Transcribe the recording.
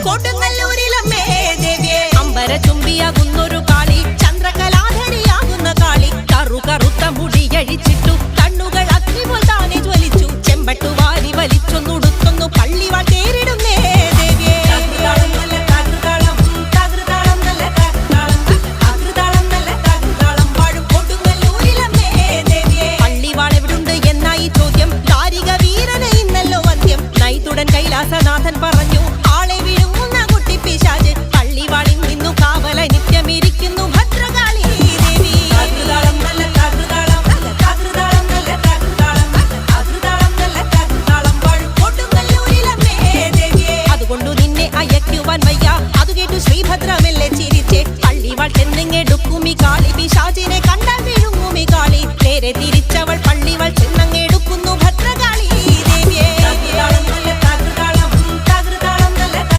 കൊടുങ്ങല്ലൂരിലമ്മേ ദേവിയെ അമ്പര ചുംബിയാകുന്നൊരു കാളി ചന്ദ്രകലാധരിയാകുന്ന കാളി കറുത്ത മുടിയഴിച്ചിട്ടു കണ്ണുകൾ അഗ്നിപോൽ താനെ ജ്വലിച്ചു ചെമ്പട്ടു വാരി വലിച്ചൊന്നുടുത്തൊന്നു പള്ളിവാൾ തേരിടുന്നേ ദേവിയെ പള്ളിവാളെവിടുണ്ട് എന്നായി ചോദ്യം കാരിക വീരന് ഇന്നല്ലോ അന്ത്യം നൈതുടൻ കൈലാസനാഥൻ പറഞ്ഞു ആളെ വിഴുങ്ങുന്ന കുട്ടി പിശാച് പള്ളിവാളിൽ നിന്നു കാവല നിത്യമിരിക്കുന്നു ഭദ്രകാളി ദേവി അതുകൊണ്ടു നിന്നെ അയക്കുവാൻ വയ്യ. അതു കേട്ടു ശ്രീഭദ്രമെല്ലെ ചിരിച്ചേ പള്ളിവാൾ ചെന്നിങ്ങെടുക്കും ഈ കാളി പിശാചിനെ